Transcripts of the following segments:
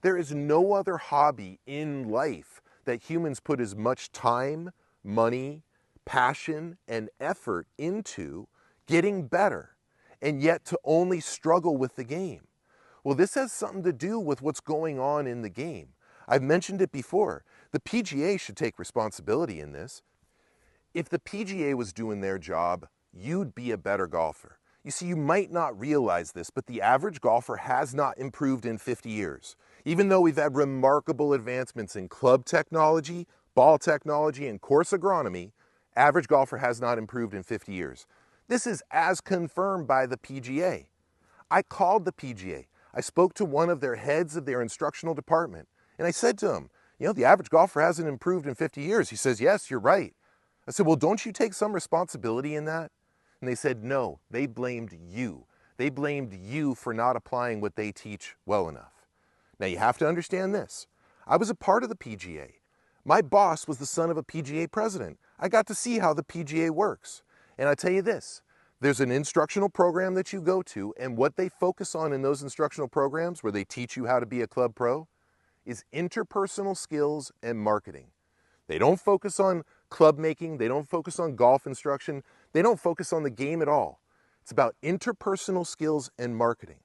There is no other hobby in life that humans put as much time, money, passion, and effort into getting better, and yet to only struggle with the game. Well, this has something to do with what's going on in the game. I've mentioned it before. The PGA should take responsibility in this. If the PGA was doing their job, you'd be a better golfer. You see, you might not realize this, but the average golfer has not improved in 50 years. Even though we've had remarkable advancements in club technology, ball technology, and course agronomy, average golfer has not improved in 50 years. This is as confirmed by the PGA. I called the PGA. I spoke to one of their heads of their instructional department, and I said to him, the average golfer hasn't improved in 50 years. He says, yes, you're right. I said, well, don't you take some responsibility in that? And they said, no, they blamed you. They blamed you for not applying what they teach well enough. Now you have to understand this. I was a part of the PGA. My boss was the son of a PGA president. I got to see how the PGA works. And I tell you this, there's an instructional program that you go to, and what they focus on in those instructional programs where they teach you how to be a club pro is interpersonal skills and marketing. They don't focus on club making, they don't focus on golf instruction, they don't focus on the game at all. It's about interpersonal skills and marketing.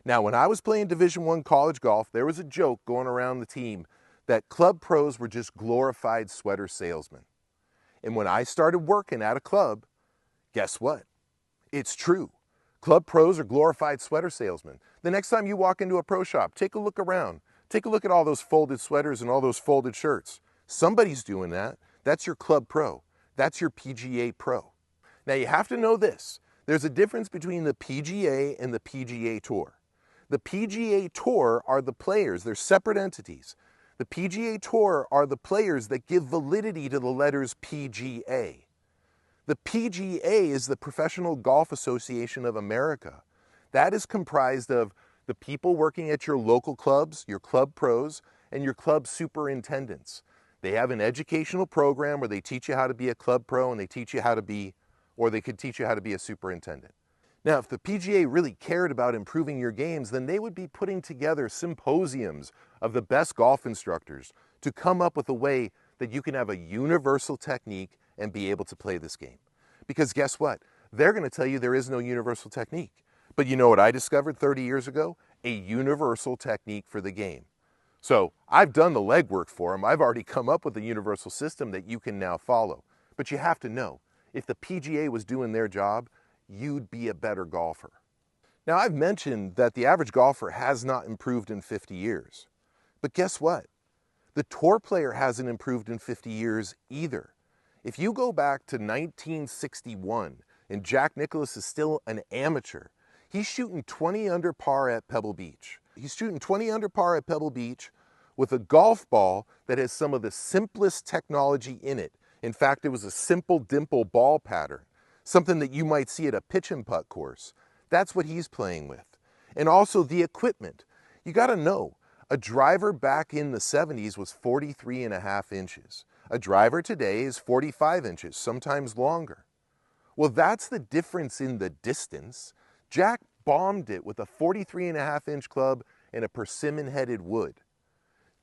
Now, when I was playing Division I college golf, there was a joke going around the team that club pros were just glorified sweater salesmen. And when I started working at a club, guess what? It's true. Club pros are glorified sweater salesmen. The next time you walk into a pro shop, take a look around. Take a look at all those folded sweaters and all those folded shirts. Somebody's doing that. That's your club pro. That's your PGA pro. Now you have to know this. There's a difference between the PGA and the PGA Tour. The PGA Tour are the players. They're separate entities. The PGA Tour are the players that give validity to the letters PGA. The PGA is the Professional Golf Association of America. That is comprised of the people working at your local clubs, your club pros, and your club superintendents. They have an educational program where they teach you how to be a club pro and they teach you how to be, or they could teach you how to be a superintendent. Now, if the PGA really cared about improving your games, then they would be putting together symposiums of the best golf instructors to come up with a way that you can have a universal technique and be able to play this game. Because guess what? They're going to tell you there is no universal technique. But you know what I discovered 30 years ago? A universal technique for the game. So I've done the legwork for them. I've already come up with a universal system that you can now follow. But you have to know, if the PGA was doing their job, you'd be a better golfer. Now, I've mentioned that the average golfer has not improved in 50 years. But guess what? The tour player hasn't improved in 50 years either. If you go back to 1961 and Jack Nicklaus is still an amateur, he's shooting 20 under par at Pebble Beach. He's shooting 20 under par at Pebble Beach with a golf ball that has some of the simplest technology in it. In fact, it was a simple dimple ball pattern, something that you might see at a pitch and putt course. That's what he's playing with. And also the equipment. You got to know, a driver back in the 70s was 43.5 inches. A driver today is 45 inches, sometimes longer. Well, that's the difference in the distance. Jack bombed it with a 43.5 inch club and a persimmon-headed wood.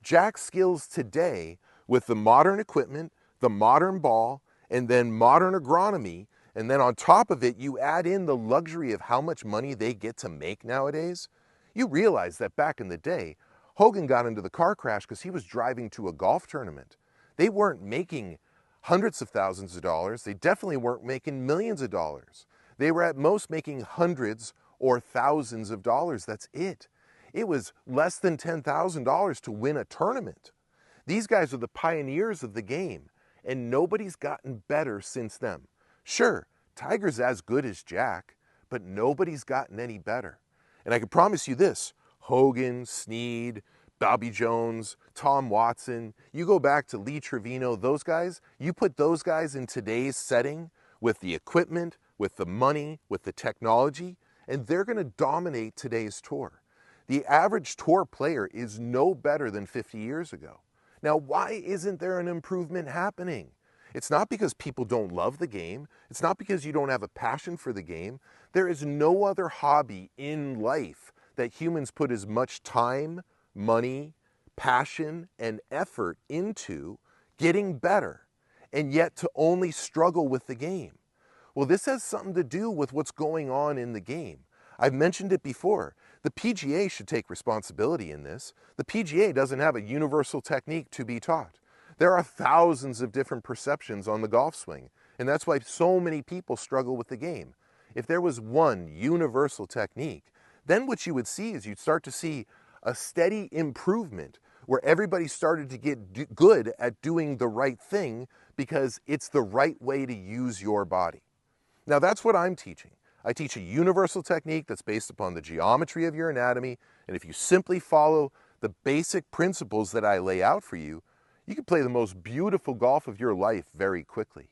Jack's skills today, with the modern equipment, the modern ball, and then modern agronomy, and then on top of it, you add in the luxury of how much money they get to make nowadays, you realize that back in the day, Hogan got into the car crash because he was driving to a golf tournament. They weren't making hundreds of thousands of dollars. They definitely weren't making millions of dollars. They were at most making hundreds or thousands of dollars. That's it. It was less than $10,000 to win a tournament. These guys are the pioneers of the game, and nobody's gotten better since them. Sure, Tiger's as good as Jack, but nobody's gotten any better. And I can promise you this, Hogan, Snead, Bobby Jones, Tom Watson, you go back to Lee Trevino, those guys, you put those guys in today's setting with the equipment, with the money, with the technology, and they're going to dominate today's tour. The average tour player is no better than 50 years ago. Now, why isn't there an improvement happening? It's not because people don't love the game. It's not because you don't have a passion for the game. There is no other hobby in life that humans put as much time, money, passion, and effort into getting better, and yet to only struggle with the game? Well, this has something to do with what's going on in the game. I've mentioned it before. The PGA should take responsibility in this. The PGA doesn't have a universal technique to be taught. There are thousands of different perceptions on the golf swing, and that's why so many people struggle with the game. If there was one universal technique, then what you would see is you'd start to see a steady improvement where everybody started to get good at doing the right thing because it's the right way to use your body. Now that's what I'm teaching. I teach a universal technique that's based upon the geometry of your anatomy, and if you simply follow the basic principles that I lay out for you, you can play the most beautiful golf of your life very quickly.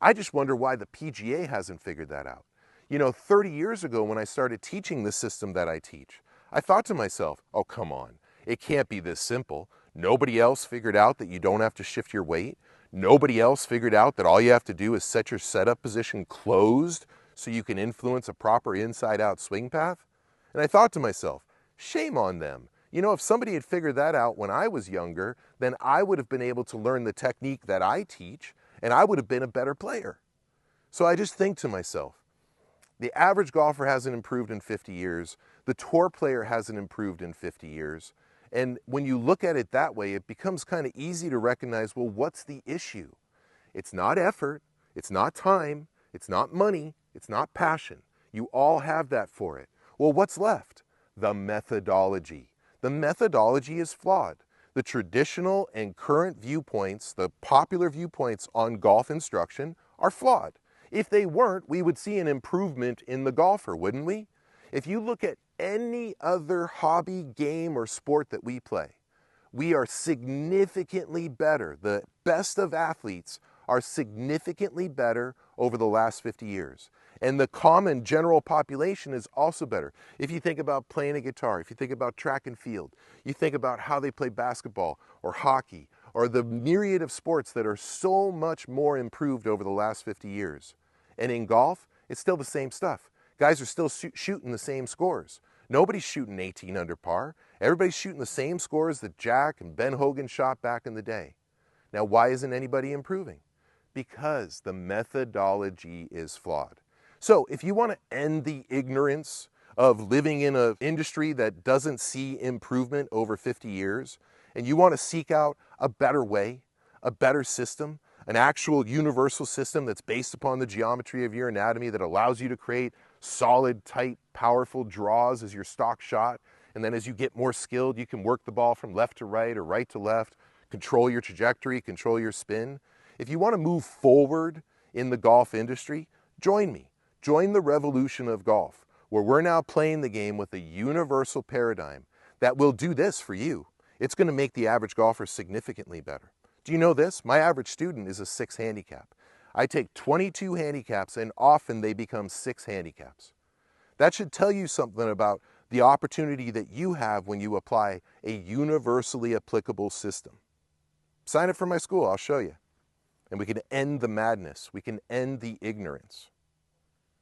I just wonder why the PGA hasn't figured that out. You know, 30 years ago when I started teaching the system that I teach, I thought to myself, oh, come on, it can't be this simple. Nobody else figured out that you don't have to shift your weight. Nobody else figured out that all you have to do is set your setup position closed so you can influence a proper inside-out swing path. And I thought to myself, shame on them. You know, if somebody had figured that out when I was younger, then I would have been able to learn the technique that I teach, and I would have been a better player. So I just think to myself, the average golfer hasn't improved in 50 years. The tour player hasn't improved in 50 years. And when you look at it that way, it becomes kind of easy to recognize, well, what's the issue? It's not effort, it's not time, it's not money, it's not passion. You all have that for it. Well, what's left? The methodology. The methodology is flawed. The traditional and current viewpoints, the popular viewpoints on golf instruction are flawed. If they weren't, we would see an improvement in the golfer, wouldn't we? If you look at any other hobby, game, or sport that we play, we are significantly better. The best of athletes are significantly better over the last 50 years. And the common general population is also better. If you think about playing a guitar, if you think about track and field, you think about how they play basketball or hockey or the myriad of sports that are so much more improved over the last 50 years. And in golf, it's still the same stuff. Guys are still shooting the same scores. Nobody's shooting 18 under par. Everybody's shooting the same scores that Jack and Ben Hogan shot back in the day. Now, why isn't anybody improving? Because the methodology is flawed. So if you want to end the ignorance of living in an industry that doesn't see improvement over 50 years, and you want to seek out a better way, a better system, an actual universal system that's based upon the geometry of your anatomy that allows you to create solid, tight, powerful draws as your stock shot, and then as you get more skilled, you can work the ball from left to right or right to left, control your trajectory, control your spin. If you want to move forward in the golf industry, join me. Join the revolution of golf, where we're now playing the game with a universal paradigm that will do this for you. It's going to make the average golfer significantly better. Do you know this? My average student is a 6 handicap. I take 22 handicaps and often they become 6 handicaps. That should tell you something about the opportunity that you have when you apply a universally applicable system. Sign up for my school, I'll show you. And we can end the madness. We can end the ignorance.